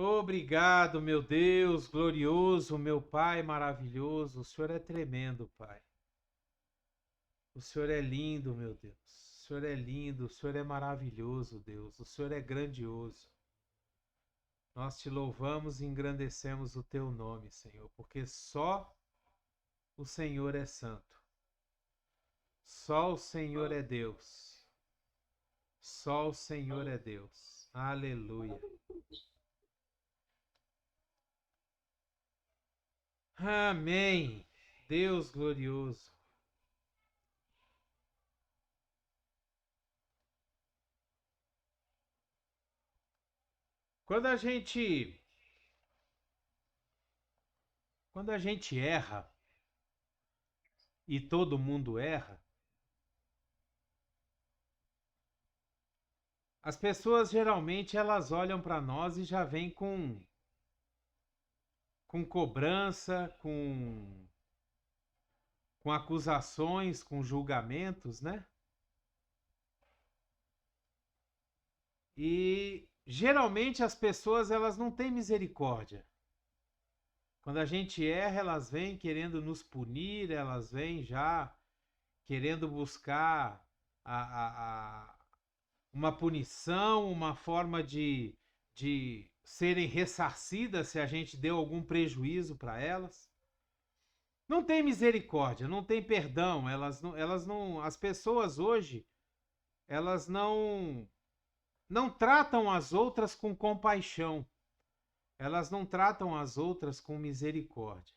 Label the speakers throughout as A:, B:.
A: Obrigado, meu Deus glorioso, meu Pai maravilhoso. O Senhor é tremendo, Pai. O Senhor é lindo, meu Deus. O Senhor é lindo, o Senhor é maravilhoso, Deus. O Senhor é grandioso. Nós te louvamos e engrandecemos o teu nome, Senhor, porque só o Senhor é santo. Só o Senhor é Deus. Só o Senhor é Deus. Aleluia. Amém. Deus glorioso. Quando a gente quando a gente erra, e todo mundo erra, as pessoas geralmente elas olham para nós e já vêm com cobrança, com acusações, com julgamentos, né? E geralmente as pessoas elas não têm misericórdia. Quando a gente erra, elas vêm querendo nos punir, elas vêm já querendo buscar uma punição, uma forma de serem ressarcidas se a gente deu algum prejuízo para elas. Não tem misericórdia, não tem perdão. As pessoas hoje, elas não tratam as outras com compaixão. Elas não tratam as outras com misericórdia.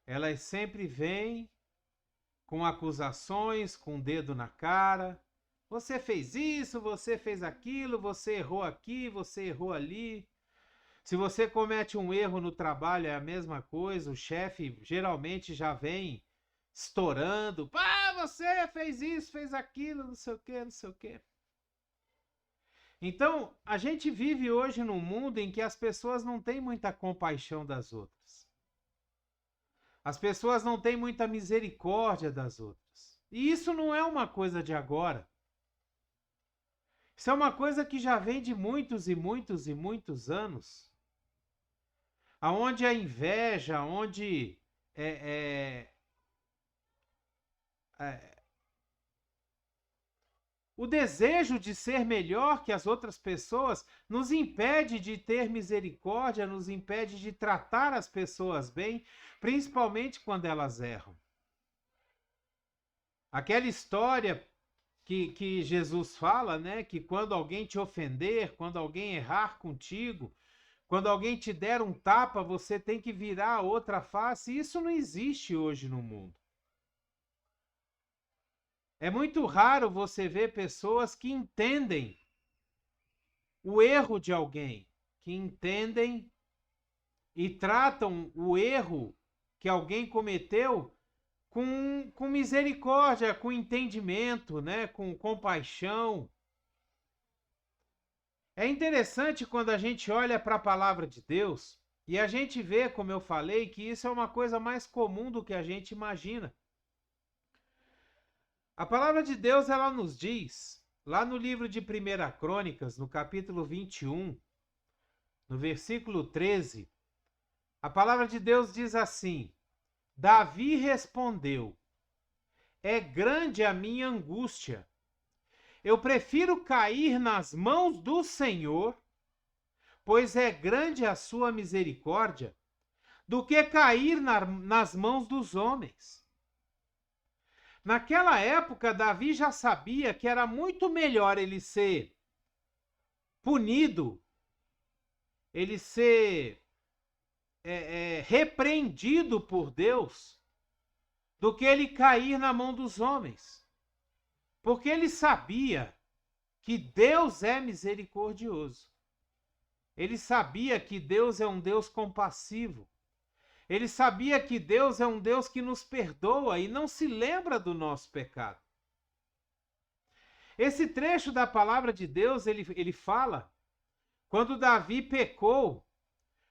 A: Elas sempre vêm com acusações, com o dedo na cara. Você fez isso, você fez aquilo, você errou aqui, você errou ali. Se você comete um erro no trabalho, é a mesma coisa. O chefe geralmente já vem estourando. Ah, você fez isso, fez aquilo, não sei o quê, não sei o quê. Então, a gente vive hoje num mundo em que as pessoas não têm muita compaixão das outras. As pessoas não têm muita misericórdia das outras. E isso não é uma coisa de agora. Isso é uma coisa que já vem de muitos e muitos e muitos anos. Aonde a inveja, onde o desejo de ser melhor que as outras pessoas nos impede de ter misericórdia, nos impede de tratar as pessoas bem, principalmente quando elas erram. Aquela história que Jesus fala, né? Que quando alguém te ofender, quando alguém errar contigo, quando alguém te der um tapa, você tem que virar a outra face. Isso não existe hoje no mundo. É muito raro você ver pessoas que entendem o erro de alguém, que entendem e tratam o erro que alguém cometeu com misericórdia, com entendimento, né? Com compaixão. É interessante quando a gente olha para a palavra de Deus e a gente vê, como eu falei, que isso é uma coisa mais comum do que a gente imagina. A palavra de Deus, ela nos diz, lá no livro de 1 Crônicas, no capítulo 21, no versículo 13, a palavra de Deus diz assim: Davi respondeu: É grande a minha angústia. Eu prefiro cair nas mãos do Senhor, pois é grande a sua misericórdia, do que cair nas mãos dos homens. Naquela época, Davi já sabia que era muito melhor ele ser punido, ele ser repreendido por Deus, do que ele cair na mão dos homens. Porque ele sabia que Deus é misericordioso. Ele sabia que Deus é um Deus compassivo. Ele sabia que Deus é um Deus que nos perdoa e não se lembra do nosso pecado. Esse trecho da palavra de Deus, ele fala quando Davi pecou,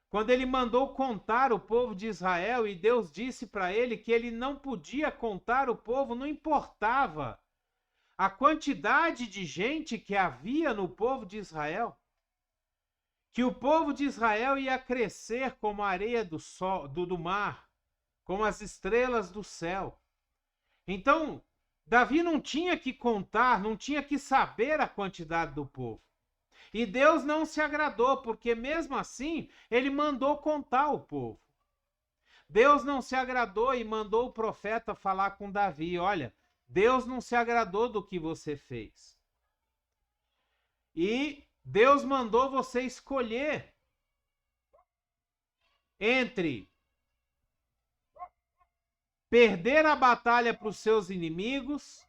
A: quando ele mandou contar o povo de Israel e Deus disse para ele que ele não podia contar o povo, não importava a quantidade de gente que havia no povo de Israel, que o povo de Israel ia crescer como a areia do mar, como as estrelas do céu. Então, Davi não tinha que contar, não tinha que saber a quantidade do povo. E Deus não se agradou, porque mesmo assim, ele mandou contar o povo. Deus não se agradou e mandou o profeta falar com Davi: olha, Deus não se agradou do que você fez. E Deus mandou você escolher entre perder a batalha para os seus inimigos,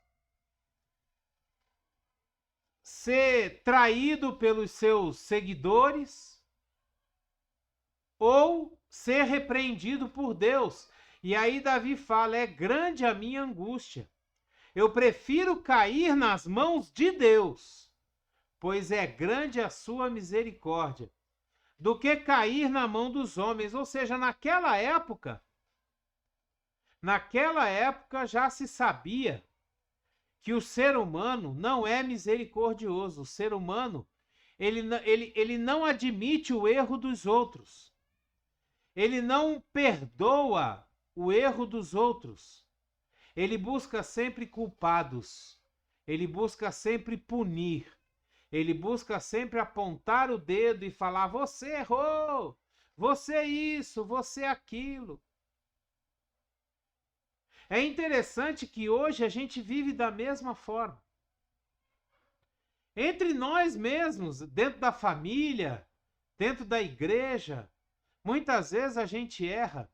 A: ser traído pelos seus seguidores, ou ser repreendido por Deus. E aí Davi fala: é grande a minha angústia. Eu prefiro cair nas mãos de Deus, pois é grande a sua misericórdia, do que cair na mão dos homens. Ou seja, naquela época já se sabia que o ser humano não é misericordioso. O ser humano, ele não admite o erro dos outros. Ele não perdoa o erro dos outros. Ele busca sempre culpados. Ele busca sempre punir. Ele busca sempre apontar o dedo e falar: você errou, você isso, você aquilo. É interessante que hoje a gente vive da mesma forma. Entre nós mesmos, dentro da família, dentro da igreja, muitas vezes a gente erra.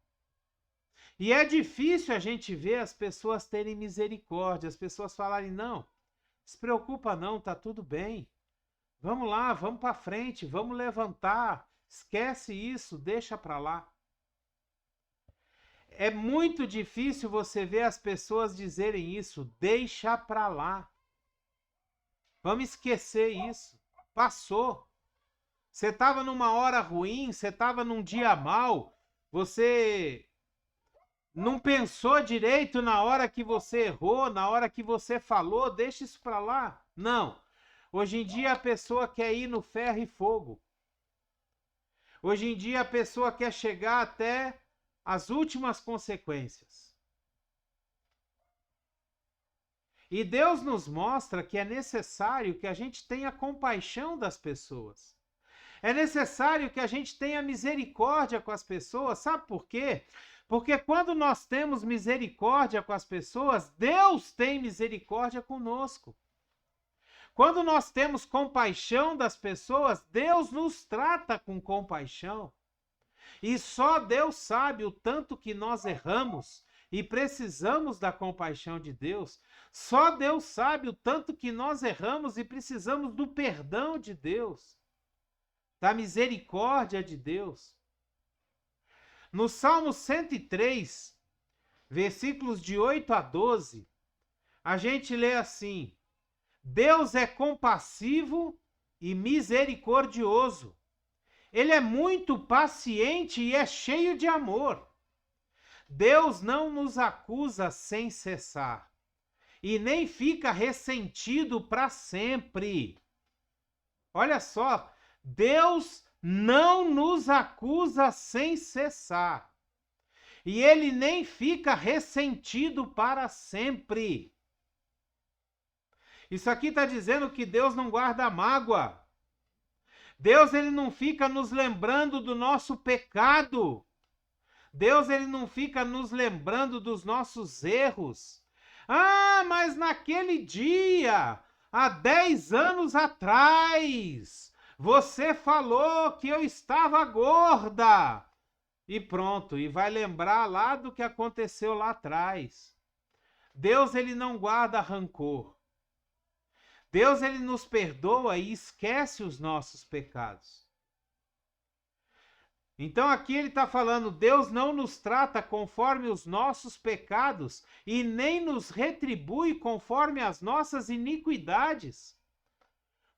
A: E é difícil a gente ver as pessoas terem misericórdia, as pessoas falarem: não, se preocupa não, tá tudo bem. Vamos lá, vamos para frente, vamos levantar, esquece isso, deixa para lá. É muito difícil você ver as pessoas dizerem isso: deixa para lá. Vamos esquecer isso. Passou. Você estava numa hora ruim, você estava num dia mal, você não pensou direito na hora que você errou, na hora que você falou, deixa isso para lá. Não. Hoje em dia a pessoa quer ir no ferro e fogo. Hoje em dia a pessoa quer chegar até as últimas consequências. E Deus nos mostra que é necessário que a gente tenha compaixão das pessoas. É necessário que a gente tenha misericórdia com as pessoas. Sabe por quê? Porque quando nós temos misericórdia com as pessoas, Deus tem misericórdia conosco. Quando nós temos compaixão das pessoas, Deus nos trata com compaixão. E só Deus sabe o tanto que nós erramos e precisamos da compaixão de Deus. Só Deus sabe o tanto que nós erramos e precisamos do perdão de Deus, da misericórdia de Deus. No Salmo 103, versículos de 8 a 12, a gente lê assim: Deus é compassivo e misericordioso. Ele é muito paciente e é cheio de amor. Deus não nos acusa sem cessar e nem fica ressentido para sempre. Olha só, Deus não nos acusa sem cessar e ele nem fica ressentido para sempre. Isso aqui está dizendo que Deus não guarda mágoa. Deus, ele não fica nos lembrando do nosso pecado. Deus, ele não fica nos lembrando dos nossos erros. Ah, mas naquele dia, há 10 anos atrás, você falou que eu estava gorda. E pronto, e vai lembrar lá do que aconteceu lá atrás. Deus, ele não guarda rancor. Deus, ele nos perdoa e esquece os nossos pecados. Então aqui ele está falando: Deus não nos trata conforme os nossos pecados e nem nos retribui conforme as nossas iniquidades.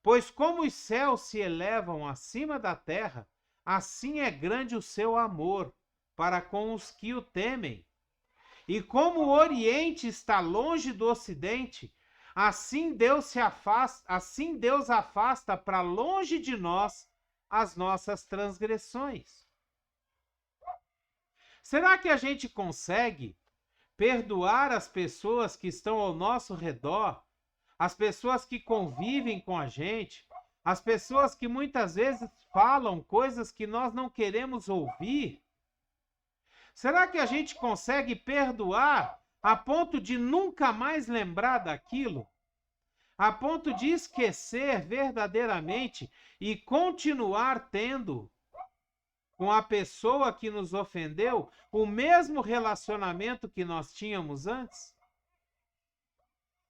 A: Pois como os céus se elevam acima da terra, assim é grande o seu amor para com os que o temem. E como o Oriente está longe do Ocidente, assim Deus afasta para longe de nós as nossas transgressões. Será que a gente consegue perdoar as pessoas que estão ao nosso redor, as pessoas que convivem com a gente, as pessoas que muitas vezes falam coisas que nós não queremos ouvir? Será que a gente consegue perdoar a ponto de nunca mais lembrar daquilo? A ponto de esquecer verdadeiramente e continuar tendo com a pessoa que nos ofendeu o mesmo relacionamento que nós tínhamos antes?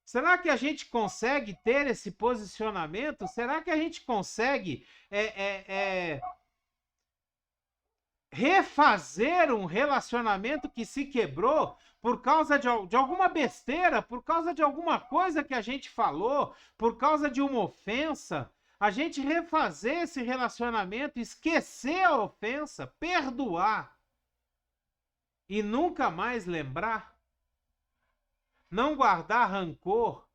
A: Será que a gente consegue ter esse posicionamento? Será que a gente consegue refazer um relacionamento que se quebrou por causa de alguma besteira, por causa de alguma coisa que a gente falou, por causa de uma ofensa? A gente refazer esse relacionamento, esquecer a ofensa, perdoar e nunca mais lembrar? Não guardar rancor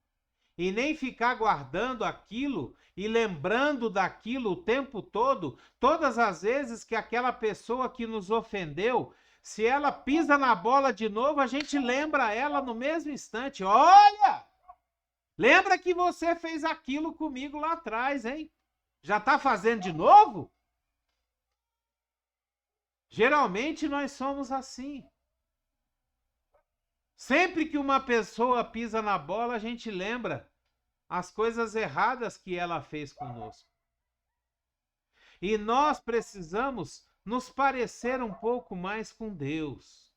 A: e nem ficar guardando aquilo e lembrando daquilo o tempo todo, todas as vezes que aquela pessoa que nos ofendeu, se ela pisa na bola de novo, a gente lembra ela no mesmo instante. Olha! Lembra que você fez aquilo comigo lá atrás, hein? Já está fazendo de novo? Geralmente nós somos assim. Sempre que uma pessoa pisa na bola, a gente lembra as coisas erradas que ela fez conosco. E nós precisamos nos parecer um pouco mais com Deus.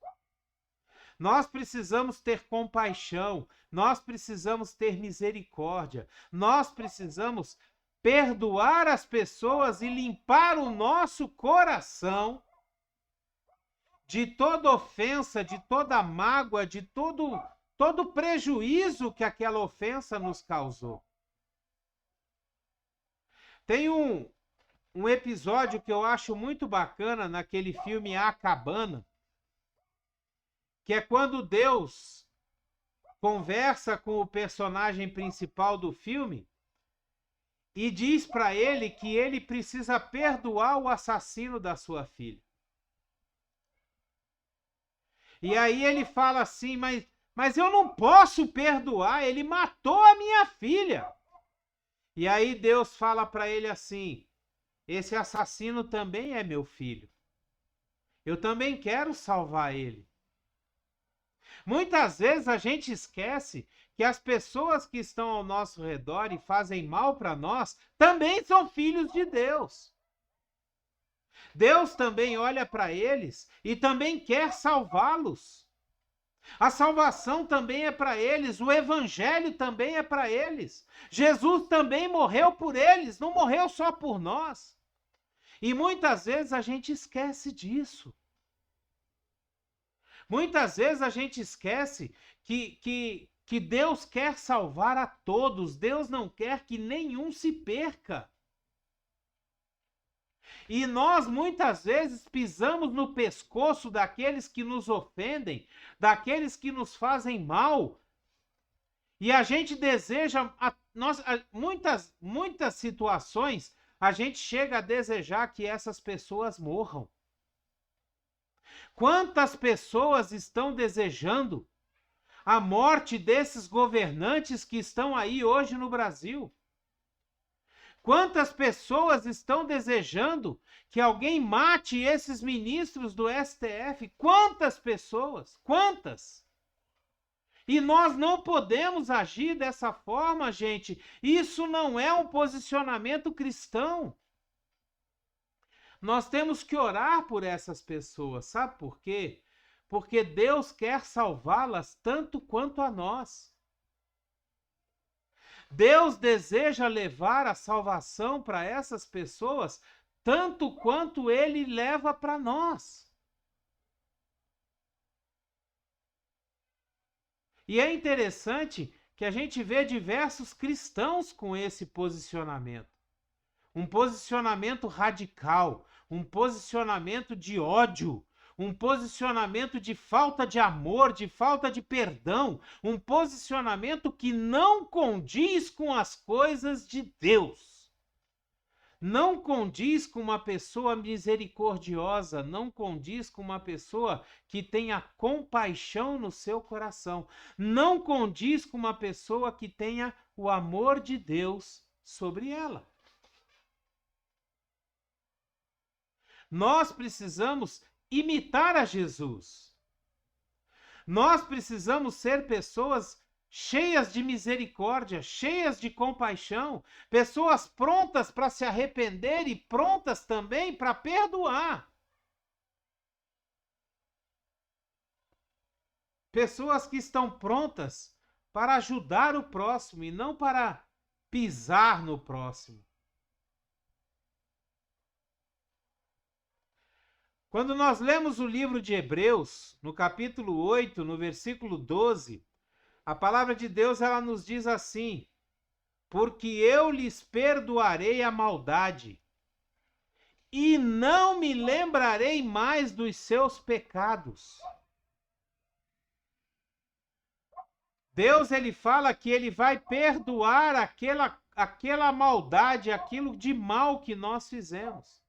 A: Nós precisamos ter compaixão, nós precisamos ter misericórdia, nós precisamos perdoar as pessoas e limpar o nosso coração de toda ofensa, de toda mágoa, de todo prejuízo que aquela ofensa nos causou. Tem um episódio que eu acho muito bacana naquele filme A Cabana, que é quando Deus conversa com o personagem principal do filme e diz para ele que ele precisa perdoar o assassino da sua filha. E aí ele fala assim, mas eu não posso perdoar, ele matou a minha filha. E aí Deus fala para ele assim, esse assassino também é meu filho. Eu também quero salvar ele. Muitas vezes a gente esquece que as pessoas que estão ao nosso redor e fazem mal para nós também são filhos de Deus. Deus também olha para eles e também quer salvá-los. A salvação também é para eles, o evangelho também é para eles. Jesus também morreu por eles, não morreu só por nós. E muitas vezes a gente esquece disso. Muitas vezes a gente esquece que Deus quer salvar a todos, Deus não quer que nenhum se perca. E nós muitas vezes pisamos no pescoço daqueles que nos ofendem, daqueles que nos fazem mal. E a gente deseja, muitas situações, a gente chega a desejar que essas pessoas morram. Quantas pessoas estão desejando a morte desses governantes que estão aí hoje no Brasil? Quantas pessoas estão desejando que alguém mate esses ministros do STF? Quantas pessoas? Quantas? E nós não podemos agir dessa forma, gente. Isso não é um posicionamento cristão. Nós temos que orar por essas pessoas, sabe por quê? Porque Deus quer salvá-las tanto quanto a nós. Deus deseja levar a salvação para essas pessoas tanto quanto Ele leva para nós. E é interessante que a gente vê diversos cristãos com esse posicionamento. Um posicionamento radical, um posicionamento de ódio, um posicionamento de falta de amor, de falta de perdão, um posicionamento que não condiz com as coisas de Deus. não condiz com uma pessoa misericordiosa, não condiz com uma pessoa que tenha compaixão no seu coração, não condiz com uma pessoa que tenha o amor de Deus sobre ela. Nós precisamos imitar a Jesus. Nós precisamos ser pessoas cheias de misericórdia, cheias de compaixão, pessoas prontas para se arrepender e prontas também para perdoar. Pessoas que estão prontas para ajudar o próximo e não para pisar no próximo. Quando nós lemos o livro de Hebreus, no capítulo 8, no versículo 12, a palavra de Deus ela nos diz assim: porque eu lhes perdoarei a maldade e não me lembrarei mais dos seus pecados. Deus ele fala que ele vai perdoar aquela maldade, aquilo de mal que nós fizemos.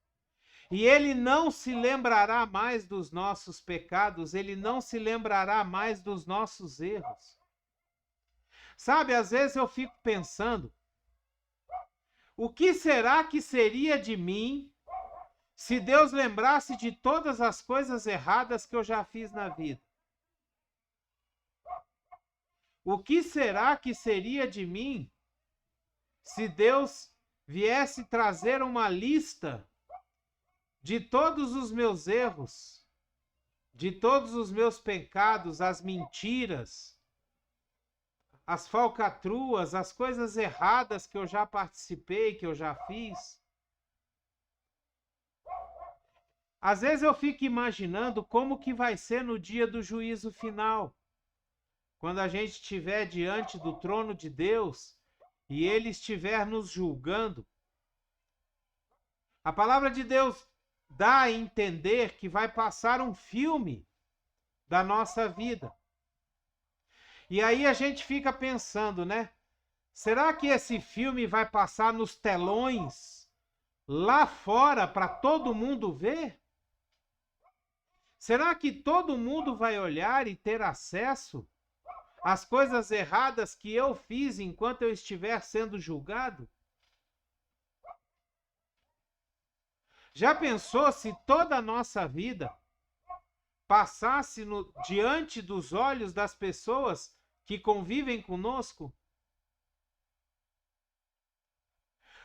A: E ele não se lembrará mais dos nossos pecados, ele não se lembrará mais dos nossos erros. Sabe, às vezes eu fico pensando, o que será que seria de mim se Deus lembrasse de todas as coisas erradas que eu já fiz na vida? O que será que seria de mim se Deus viesse trazer uma lista de todos os meus erros, de todos os meus pecados, as mentiras, as falcatruas, as coisas erradas que eu já participei, que eu já fiz? Às vezes eu fico imaginando como que vai ser no dia do juízo final, quando a gente estiver diante do trono de Deus e Ele estiver nos julgando. A palavra de Deus dá a entender que vai passar um filme da nossa vida. E aí a gente fica pensando, né? Será que esse filme vai passar nos telões lá fora para todo mundo ver? Será que todo mundo vai olhar e ter acesso às coisas erradas que eu fiz enquanto eu estiver sendo julgado? Já pensou se toda a nossa vida passasse diante dos olhos das pessoas que convivem conosco?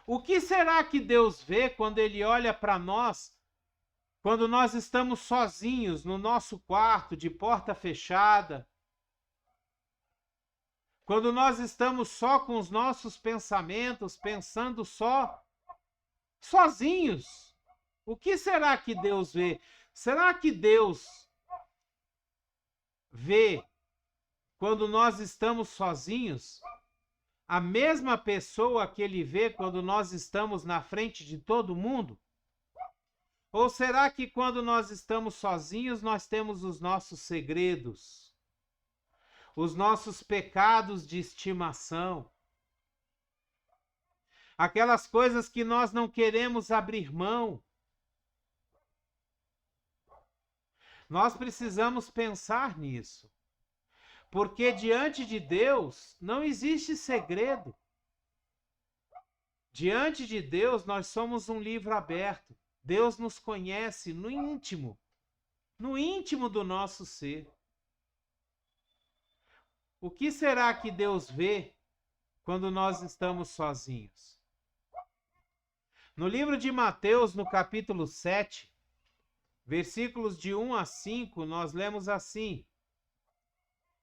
A: O que será que Deus vê quando Ele olha para nós, quando nós estamos sozinhos no nosso quarto, de porta fechada? Quando nós estamos só com os nossos pensamentos, pensando só, sozinhos? O que será que Deus vê? Será que Deus vê, quando nós estamos sozinhos, a mesma pessoa que Ele vê quando nós estamos na frente de todo mundo? Ou será que quando nós estamos sozinhos, nós temos os nossos segredos, os nossos pecados de estimação, aquelas coisas que nós não queremos abrir mão? Nós precisamos pensar nisso, porque diante de Deus não existe segredo. Diante de Deus nós somos um livro aberto. Deus nos conhece no íntimo do nosso ser. O que será que Deus vê quando nós estamos sozinhos? No livro de Mateus, no capítulo 7, versículos de 1 a 5, nós lemos assim.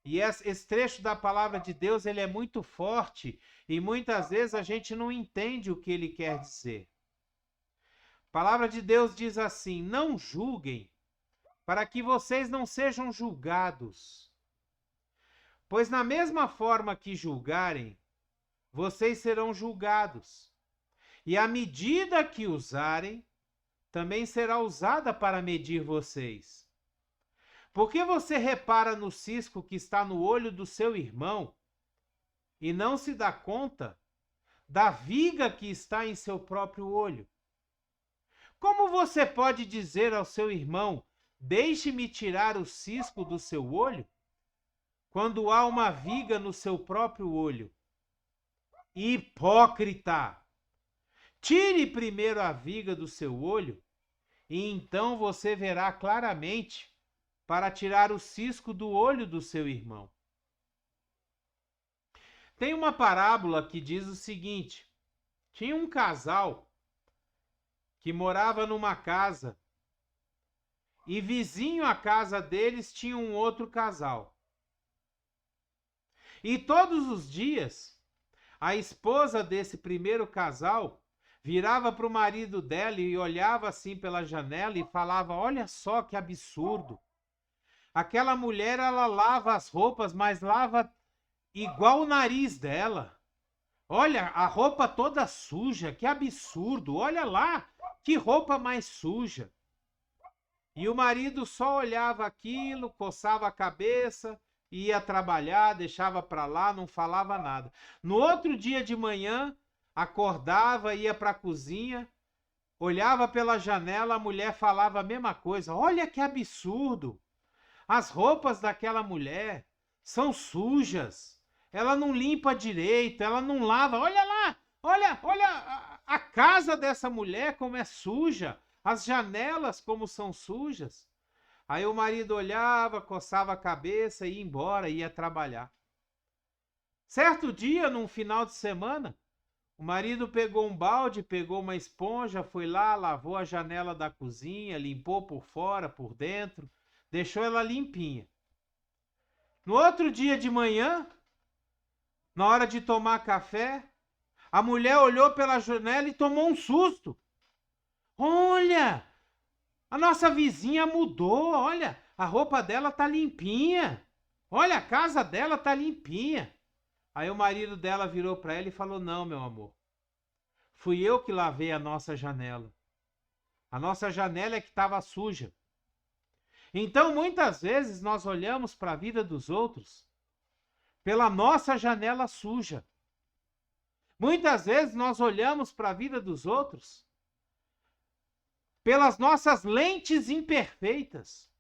A: E esse trecho da palavra de Deus, ele é muito forte e muitas vezes a gente não entende o que ele quer dizer. A palavra de Deus diz assim: não julguem, para que vocês não sejam julgados. Pois na mesma forma que julgarem, vocês serão julgados. E a medida que usarem, também será usada para medir vocês. Por que você repara no cisco que está no olho do seu irmão e não se dá conta da viga que está em seu próprio olho? Como você pode dizer ao seu irmão, deixe-me tirar o cisco do seu olho, quando há uma viga no seu próprio olho? Hipócrita! Tire primeiro a viga do seu olho, e então você verá claramente para tirar o cisco do olho do seu irmão. Tem uma parábola que diz o seguinte: tinha um casal que morava numa casa e vizinho à casa deles tinha um outro casal. E todos os dias, a esposa desse primeiro casal virava para o marido dela e olhava assim pela janela e falava: olha só que absurdo. Aquela mulher, ela lava as roupas, mas lava igual o nariz dela. Olha, a roupa toda suja, que absurdo. Olha lá, que roupa mais suja. E o marido só olhava aquilo, coçava a cabeça, ia trabalhar, deixava para lá, não falava nada. No outro dia de manhã, acordava, ia para a cozinha, olhava pela janela, a mulher falava a mesma coisa. Olha que absurdo. As roupas daquela mulher são sujas. Ela não limpa direito, ela não lava. Olha lá, olha a casa dessa mulher como é suja, as janelas como são sujas. Aí o marido olhava, coçava a cabeça e ia embora, ia trabalhar. Certo dia, num final de semana, o marido pegou um balde, pegou uma esponja, foi lá, lavou a janela da cozinha, limpou por fora, por dentro, deixou ela limpinha. No outro dia de manhã, na hora de tomar café, a mulher olhou pela janela e tomou um susto. Olha, a nossa vizinha mudou, olha, a roupa dela tá limpinha. Olha, a casa dela tá limpinha. Aí o marido dela virou para ela e falou: não, meu amor, fui eu que lavei a nossa janela. A nossa janela é que estava suja. Então, muitas vezes, nós olhamos para a vida dos outros pela nossa janela suja. Muitas vezes, nós olhamos para a vida dos outros pelas nossas lentes imperfeitas.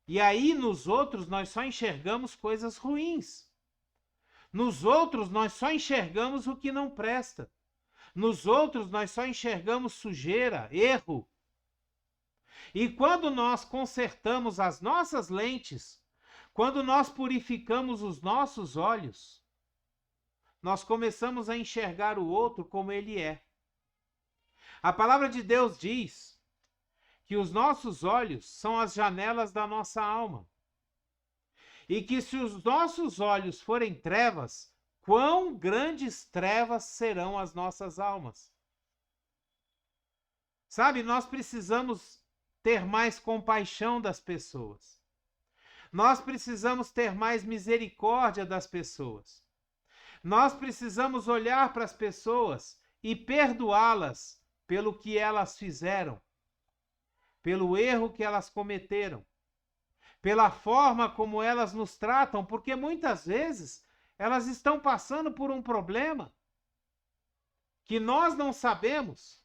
A: E aí, nos outros, nós só enxergamos coisas ruins. Nos outros, nós só enxergamos o que não presta. Nos outros, nós só enxergamos sujeira, erro. E quando nós consertamos as nossas lentes, quando nós purificamos os nossos olhos, nós começamos a enxergar o outro como ele é. A palavra de Deus diz que os nossos olhos são as janelas da nossa alma. E que se os nossos olhos forem trevas, quão grandes trevas serão as nossas almas. Sabe, nós precisamos ter mais compaixão das pessoas. Nós precisamos ter mais misericórdia das pessoas. Nós precisamos olhar para as pessoas e perdoá-las pelo que elas fizeram, pelo erro que elas cometeram, pela forma como elas nos tratam, porque muitas vezes elas estão passando por um problema que nós não sabemos.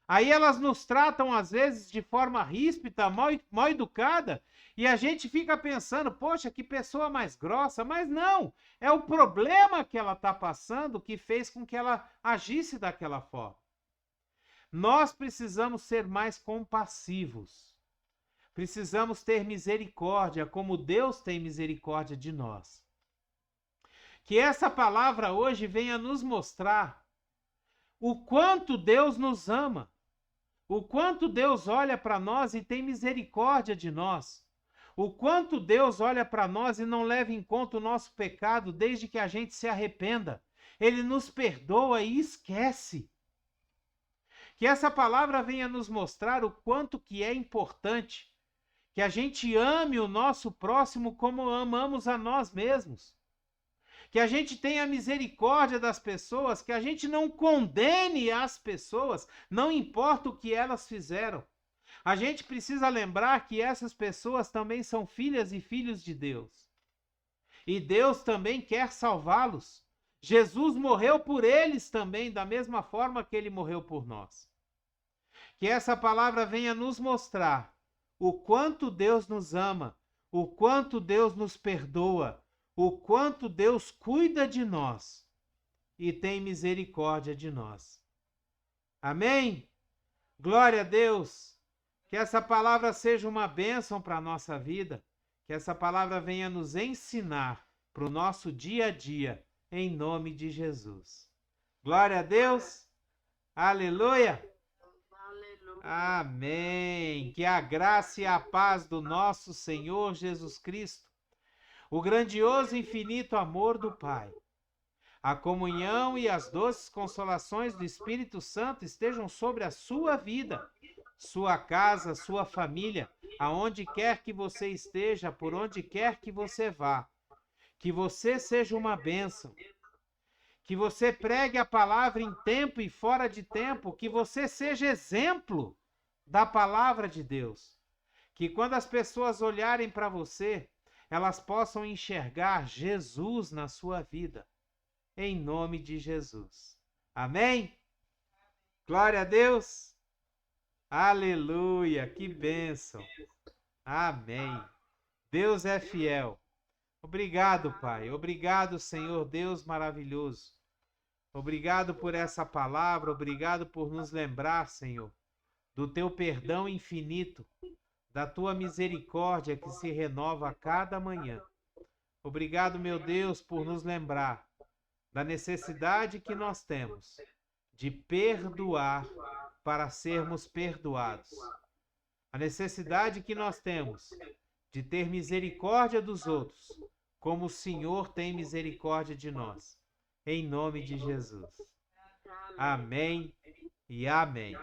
A: Aí elas nos tratam, às vezes, de forma ríspida, mal educada, e a gente fica pensando, poxa, que pessoa mais grossa, mas não, é o problema que ela está passando que fez com que ela agisse daquela forma. Nós precisamos ser mais compassivos, precisamos ter misericórdia, como Deus tem misericórdia de nós. Que essa palavra hoje venha nos mostrar o quanto Deus nos ama, o quanto Deus olha para nós e tem misericórdia de nós, o quanto Deus olha para nós e não leva em conta o nosso pecado desde que a gente se arrependa. Ele nos perdoa e esquece. Que essa palavra venha nos mostrar o quanto que é importante que a gente ame o nosso próximo como amamos a nós mesmos. Que a gente tenha misericórdia das pessoas, que a gente não condene as pessoas, não importa o que elas fizeram. A gente precisa lembrar que essas pessoas também são filhas e filhos de Deus. E Deus também quer salvá-los. Jesus morreu por eles também, da mesma forma que ele morreu por nós. Que essa palavra venha nos mostrar o quanto Deus nos ama, o quanto Deus nos perdoa, o quanto Deus cuida de nós e tem misericórdia de nós. Amém? Glória a Deus! Que essa palavra seja uma bênção para a nossa vida, que essa palavra venha nos ensinar para o nosso dia a dia, em nome de Jesus. Glória a Deus! Aleluia! Amém! Que a graça e a paz do nosso Senhor Jesus Cristo, o grandioso e infinito amor do Pai, a comunhão e as doces consolações do Espírito Santo estejam sobre a sua vida, sua casa, sua família, aonde quer que você esteja, por onde quer que você vá. Que você seja uma bênção. Que você pregue a palavra em tempo e fora de tempo, que você seja exemplo da palavra de Deus. Que quando as pessoas olharem para você, elas possam enxergar Jesus na sua vida. Em nome de Jesus. Amém? Glória a Deus. Aleluia, que bênção. Amém. Deus é fiel. Obrigado, Pai. Obrigado, Senhor Deus maravilhoso. Obrigado por essa palavra. Obrigado por nos lembrar, Senhor, do teu perdão infinito, da tua misericórdia que se renova a cada manhã. Obrigado, meu Deus, por nos lembrar da necessidade que nós temos de perdoar para sermos perdoados. A necessidade que nós temos de ter misericórdia dos outros, como o Senhor tem misericórdia de nós. Em nome de Jesus. Amém e amém.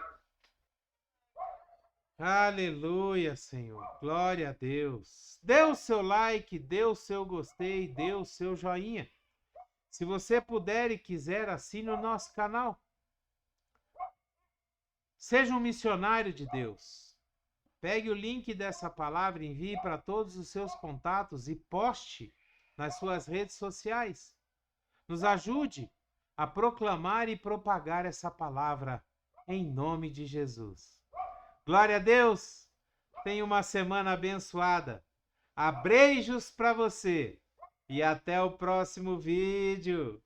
A: Aleluia, Senhor. Glória a Deus. Dê o seu like, dê o seu gostei, dê o seu joinha. Se você puder e quiser, assine o nosso canal. Seja um missionário de Deus. Pegue o link dessa palavra, envie para todos os seus contatos e poste nas suas redes sociais. Nos ajude a proclamar e propagar essa palavra em nome de Jesus. Glória a Deus! Tenha uma semana abençoada. Abreijos para você e até o próximo vídeo.